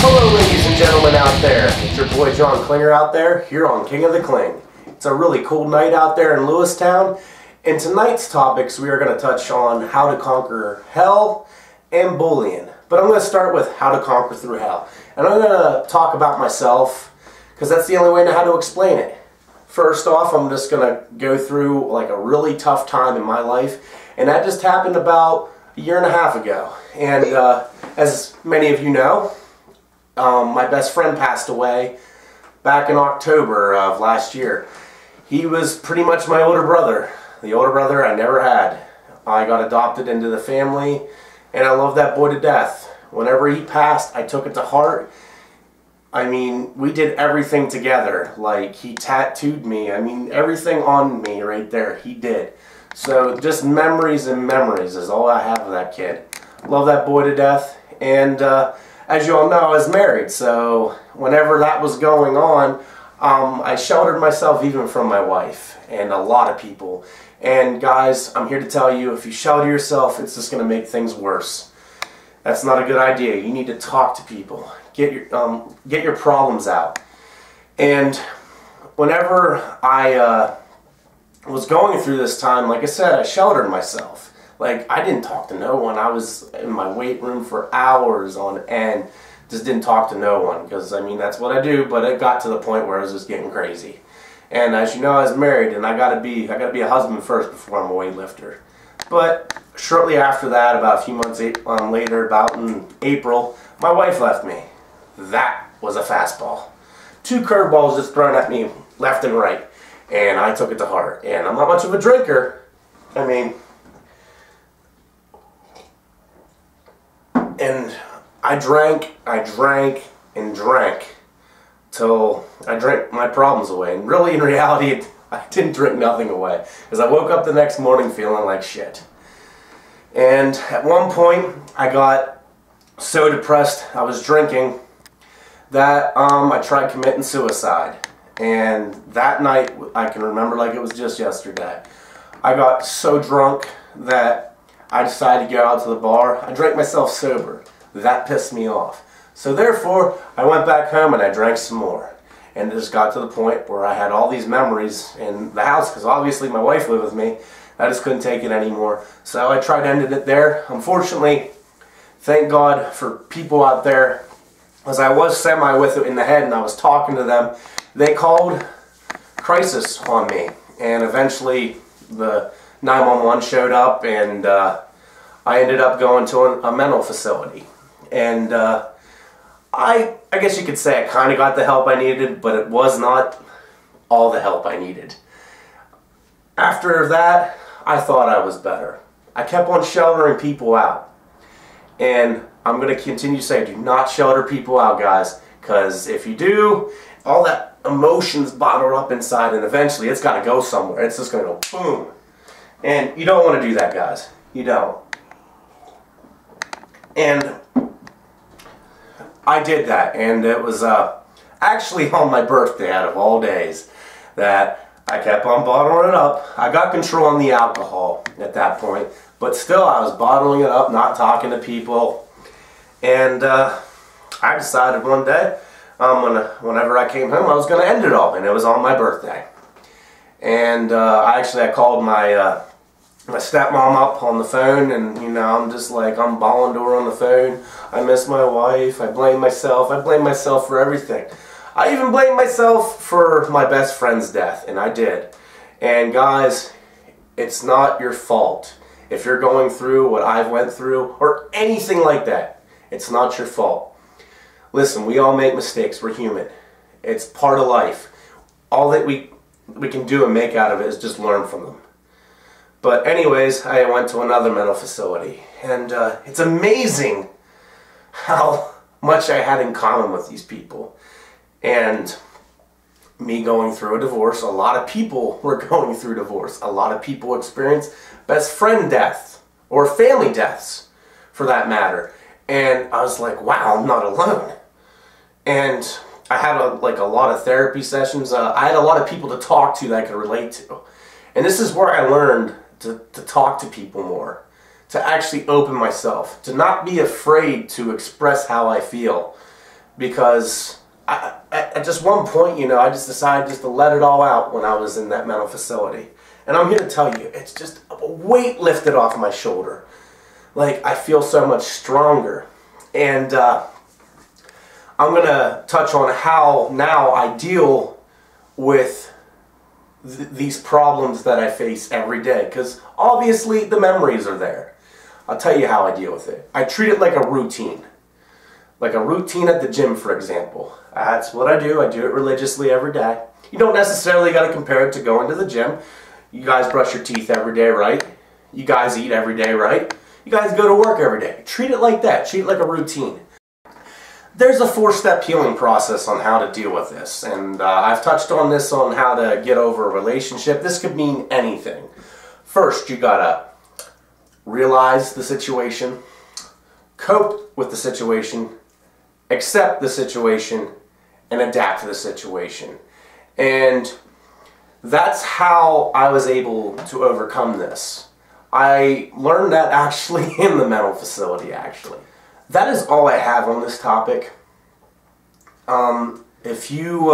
Hello ladies and gentlemen out there, it's your boy John Klinger out there, here on King of the Kling. It's a really cool night out there in Lewistown. In tonight's topics we are going to touch on how to conquer hell and bullying. But I'm going to start with how to conquer through hell. And I'm going to talk about myself, because that's the only way I know how to explain it. First off, I'm just going to go through like a really tough time in my life. And that just happened about a year and a half ago. And as many of you know, my best friend passed away back in October of last year. He was pretty much my older brother. The older brother I never had. I got adopted into the family, and I love that boy to death. Whenever he passed, I took it to heart. I mean, we did everything together. Like, he tattooed me. I mean, everything on me right there, he did. So, just memories and memories is all I have of that kid. Love that boy to death. And, as you all know, I was married, so whenever that was going on, I sheltered myself even from my wife and a lot of people. And guys, I'm here to tell you, if you shelter yourself, it's just going to make things worse. That's not a good idea. You need to talk to people. Get your problems out. And whenever I was going through this time, like I said, I sheltered myself. Like, I didn't talk to no one. I was in my weight room for hours on end. Just didn't talk to no one. Because, I mean, that's what I do. But it got to the point where I was just getting crazy. And as you know, I was married. And I gotta be a husband first before I'm a weightlifter. But shortly after that, about a few months later, about in April, my wife left me. That was a fastball. 2 curveballs just thrown at me left and right. And I took it to heart. And I'm not much of a drinker. I mean... And I drank, and drank till I drank my problems away. And really, in reality, I didn't drink nothing away. Because I woke up the next morning feeling like shit. And at one point, I got so depressed, I was drinking, that I tried committing suicide. And that night, I can remember like it was just yesterday. I got so drunk that I decided to go out to the bar. I drank myself sober. That pissed me off. So therefore, I went back home and I drank some more. And it just got to the point where I had all these memories in the house, because obviously my wife lived with me. I just couldn't take it anymore. So I tried ending it there. Unfortunately, thank God for people out there, as I was semi with it in the head and I was talking to them, they called crisis on me. And eventually the 911 showed up, and I ended up going to a mental facility. And I guess you could say I kind of got the help I needed, but it was not all the help I needed. After that, I thought I was better. I kept on sheltering people out. And I'm going to continue to say, do not shelter people out, guys. Because if you do, all that emotions bottled up inside, and eventually it's got to go somewhere. It's just going to go boom. And you don't want to do that, guys. You don't. And I did that. And it was actually on my birthday, out of all days, that I kept on bottling it up. I got control on the alcohol at that point. But still, I was bottling it up, not talking to people. And I decided one day, whenever I came home, I was going to end it all. And it was on my birthday. And I called my stepmom up on the phone, and you know, I'm just like, I'm bawling to her on the phone. I miss my wife. I blame myself. I blame myself for everything. I even blame myself for my best friend's death, and I did. And guys, it's not your fault. If you're going through what I've went through, or anything like that, it's not your fault. Listen, we all make mistakes. We're human. It's part of life. All that we can do and make out of it is just learn from them. But anyways, I went to another mental facility. And it's amazing how much I had in common with these people. And me going through a divorce, a lot of people were going through divorce. A lot of people experience best friend death, or family deaths, for that matter. And I was like, wow, I'm not alone. And I had a lot of therapy sessions. I had a lot of people to talk to that I could relate to. And this is where I learned to talk to people more, to actually open myself, to not be afraid to express how I feel. Because at just one point, you know, I just decided just to let it all out when I was in that mental facility. And I'm here to tell you, it's just a weight lifted off my shoulder. Like, I feel so much stronger. And I'm going to touch on how now I deal with these problems that I face every day. Because obviously the memories are there. I'll tell you how I deal with it. I treat it like a routine. Like a routine at the gym, for example. That's what I do. I do it religiously every day. You don't necessarily got to compare it to going to the gym. You guys brush your teeth every day, right? You guys eat every day, right? You guys go to work every day. Treat it like that. Treat it like a routine. There's a 4-step healing process on how to deal with this. And I've touched on this on how to get over a relationship. This could mean anything. First, you gotta realize the situation, cope with the situation, accept the situation, and adapt to the situation. And that's how I was able to overcome this. I learned that actually in the mental facility, actually. That is all I have on this topic. If you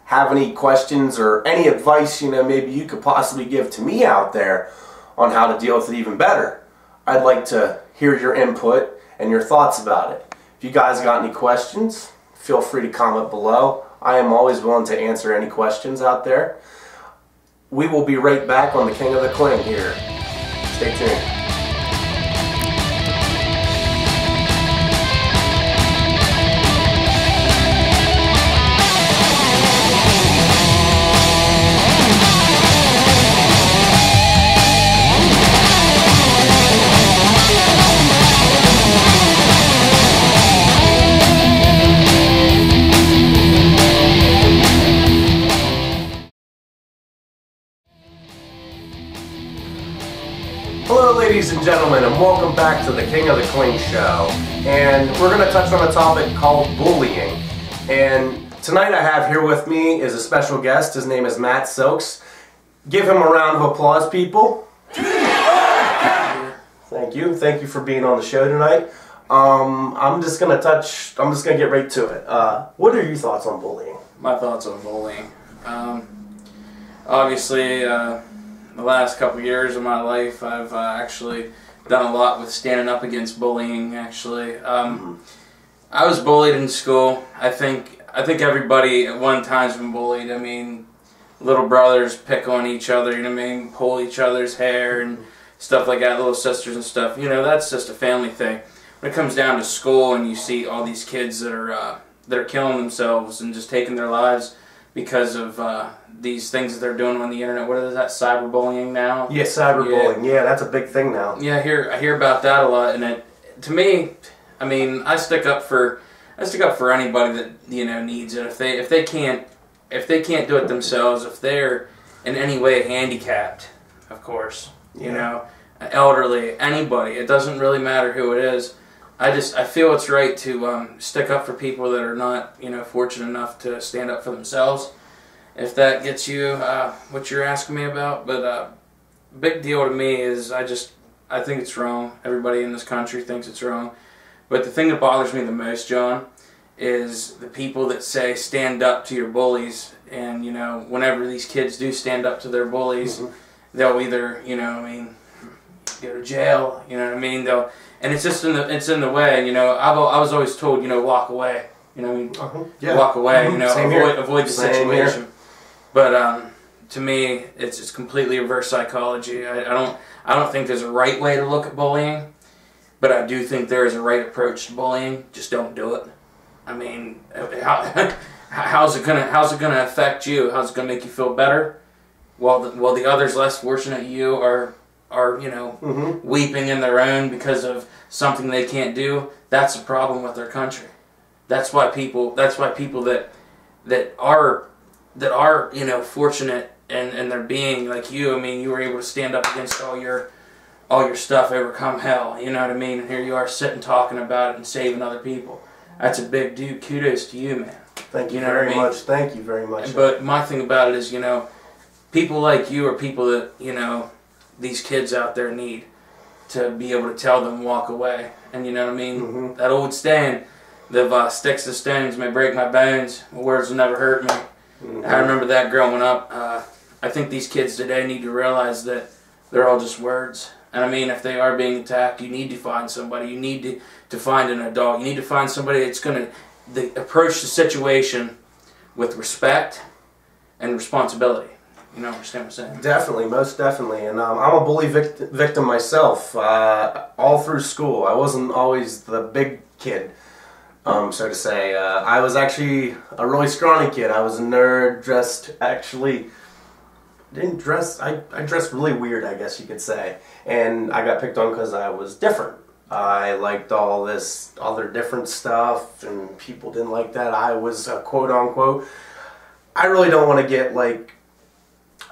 have any questions or any advice, you know, maybe you could possibly give to me out there on how to deal with it even better, I'd like to hear your input and your thoughts about it. If you guys got any questions, feel free to comment below. I am always willing to answer any questions out there. We will be right back on the King of the Kling here. Stay tuned. Hello ladies and gentlemen, and welcome back to the King of the Kling show. And we're going to touch on a topic called bullying. And tonight I have here with me is a special guest. His name is Matt Silks. Give him a round of applause, people. Thank you. Thank you for being on the show tonight. I'm just going to get right to it. What are your thoughts on bullying? My thoughts on bullying. Obviously, the last couple years of my life, I've actually done a lot with standing up against bullying. Actually, I was bullied in school. I think everybody at one time's been bullied. I mean, little brothers pick on each other. You know what I mean? Pull each other's hair and stuff like that. Little sisters and stuff. You know, that's just a family thing. When it comes down to school, and you see all these kids that are killing themselves and just taking their lives because of these things that they're doing on the internet. What is that, cyberbullying now? Yeah, cyberbullying. Yeah, that's a big thing now. Yeah, I hear about that a lot, and to me, I mean, I stick up for anybody that, you know, needs it. If they can't do it themselves, if they're in any way handicapped, of course, you know, elderly, anybody, it doesn't really matter who it is. I feel it's right to stick up for people that are not, you know, fortunate enough to stand up for themselves. If that gets you what you're asking me about, but big deal to me is I think it's wrong. Everybody in this country thinks it's wrong. But the thing that bothers me the most, John, is the people that say stand up to your bullies, and, you know, whenever these kids do stand up to their bullies, they'll either, you know, I mean, go to jail, you know what I mean? And it's just it's in the way, you know. I was always told, you know, walk away, you know, walk away, you know, avoid the situation. But to me, it's completely reverse psychology. I don't think there's a right way to look at bullying, but I do think there is a right approach to bullying. Just don't do it. I mean, how's it gonna affect you? How's it gonna make you feel better? While the others less fortunate than you are you know, weeping in their own because of something they can't do. That's a problem with our country. That's why people that are you know, fortunate and their being like you. I mean, you were able to stand up against all your stuff, overcome hell. You know what I mean? And here you are sitting talking about it and saving other people. That's a big dude. Kudos to you, man. Thank you very much. Thank you very much. But my thing about it is, you know, people like you are people that, you know, these kids out there need to be able to tell them walk away. And you know what I mean? That old saying, the sticks and stones may break my bones, but words will never hurt me. I remember that growing up. I think these kids today need to realize that they're all just words. And I mean, if they are being attacked, you need to find somebody. You need to find an adult. You need to find somebody that's going to approach the situation with respect and responsibility. You know, understand what I'm saying? Definitely, most definitely. And I'm a bully victim myself. All through school, I wasn't always the big kid, so to say. I was actually a really scrawny kid. I was a nerd, I dressed really weird, I guess you could say. And I got picked on because I was different. I liked all this other different stuff, and people didn't like that. I was a quote-unquote, I really don't want to get like,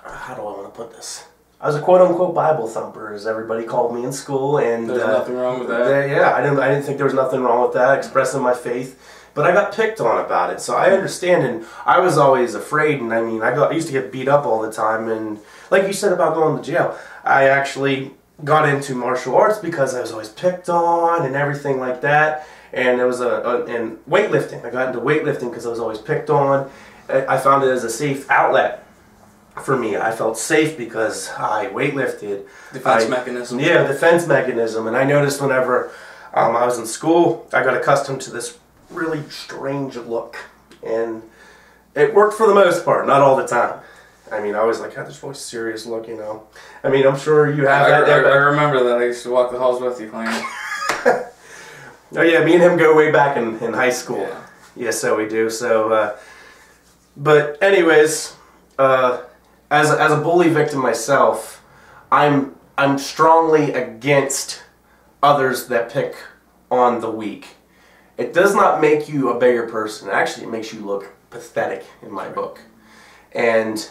how do I want to put this? I was a quote-unquote Bible thumper, as everybody called me in school. And there's nothing wrong with that. Yeah, I didn't think there was nothing wrong with that, expressing my faith. But I got picked on about it, so I understand, and I was always afraid, and I mean, I used to get beat up all the time, and like you said about going to jail, I actually got into martial arts because I was always picked on and everything like that, and there was and weightlifting. I got into weightlifting because I was always picked on. I found it as a safe outlet for me. I felt safe because I weightlifted. Defense mechanism. Yeah, defense mechanism, and I noticed whenever I was in school, I got accustomed to this really strange look, and it worked for the most part, not all the time. I mean, I always like had this really serious look, you know. I mean, I'm sure you have that. I remember that. I used to walk the halls with you, Klinger. Oh yeah, me and him go way back in high school. Yeah, so we do. So, but anyways, as a bully victim myself, I'm strongly against others that pick on the weak. It does not make you a bigger person. Actually, it makes you look pathetic in my book. And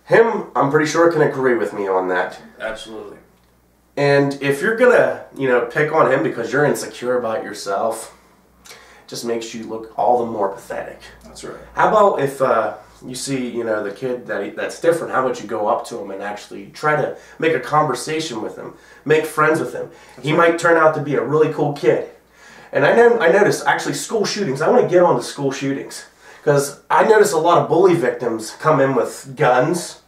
him, I'm pretty sure, can agree with me on that. Absolutely. And if you're gonna, you know, pick on him because you're insecure about yourself, it just makes you look all the more pathetic. That's right. How about if you see, you know, the kid that's different, how about you go up to him and actually try to make a conversation with him, make friends with him. He might turn out to be a really cool kid. And I noticed, actually, school shootings. I want to get on to school shootings. Because I notice a lot of bully victims come in with guns,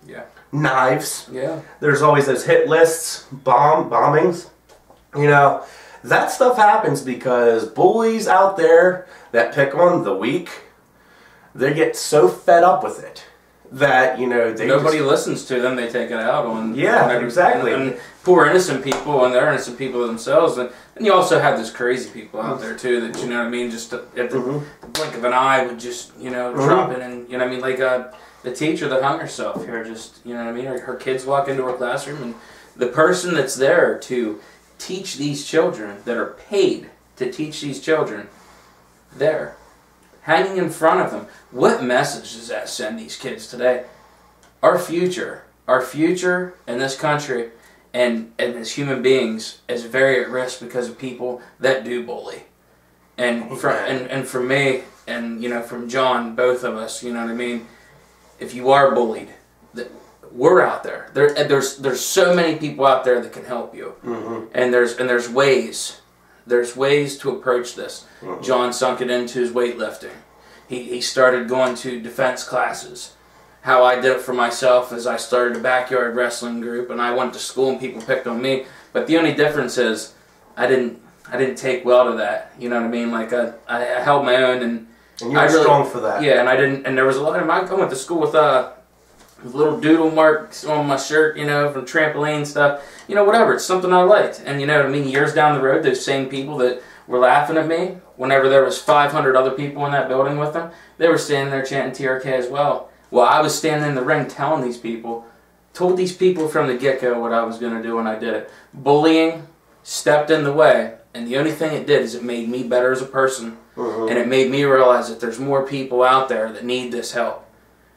knives. Yeah. There's always those hit lists, bombings. You know, that stuff happens because bullies out there that pick on the weak, they get so fed up with it that, you know, nobody listens to them. They take it out on exactly. And poor innocent people, and they're innocent people themselves. And you also have those crazy people out there too that, you know what I mean, just at the blink of an eye would just, you know, drop it. And you know what I mean, like the teacher that hung herself here, just, you know what I mean, her kids walk into her classroom, and the person that's there to teach these children, that are paid to teach these children, there, hanging in front of them. What message does that send these kids today? Our future in this country and as human beings is very at risk because of people that do bully. And from me and, you know, from John, both of us, you know what I mean, if you are bullied, we're out there. There's so many people out there that can help you. And there's ways. There's ways to approach this. John sunk it into his weightlifting. He started going to defense classes. How I did it for myself is I started a backyard wrestling group, and I went to school and people picked on me. But the only difference is I didn't take well to that. You know what I mean? Like I held my own, and you were strong for that. Yeah, and I didn't. And there was a lot of I went to school with little doodle marks on my shirt, you know, from trampoline stuff. You know, whatever. It's something I liked. And you know what I mean? Years down the road, those same people that were laughing at me, whenever there was 500 other people in that building with them, they were standing there chanting TRK as well. Well, I was standing in the ring telling these people, told these people from the get-go what I was going to do, and I did it. Bullying stepped in the way, and the only thing it did is it made me better as a person, and it made me realize that there's more people out there that need this help.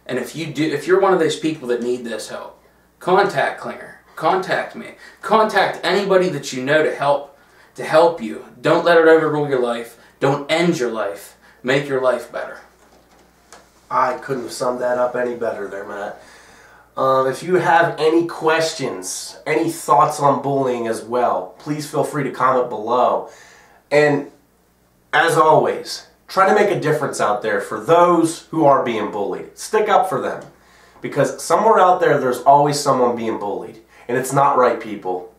And if you're one of those people that need this help, contact Klinger. Contact me. Contact anybody that you know to help you. Don't let it overrule your life. Don't end your life. make your life better. I couldn't have summed that up any better there, Matt. If you have any questions, any thoughts on bullying as well, please feel free to comment below. And as always, try to make a difference out there for those who are being bullied. Stick up for them. Because somewhere out there, there's always someone being bullied. And it's not right, people.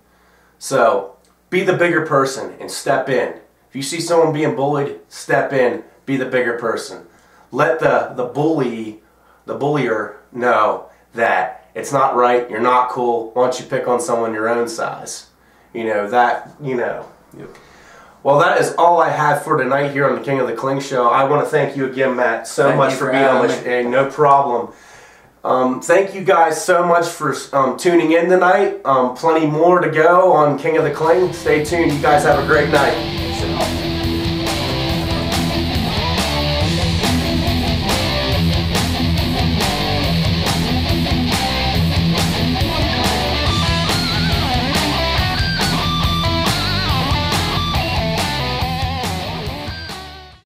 So, be the bigger person and step in. If you see someone being bullied, step in, be the bigger person. Let the bullier know that it's not right, you're not cool, why don't you pick on someone your own size? Yep. Well, that is all I have for tonight here on the King of the Kling Show. I want to thank you again, Matt, so much for being on the show. No problem. Thank you guys so much for tuning in tonight. Plenty more to go on King of the Kling. Stay tuned. You guys have a great night.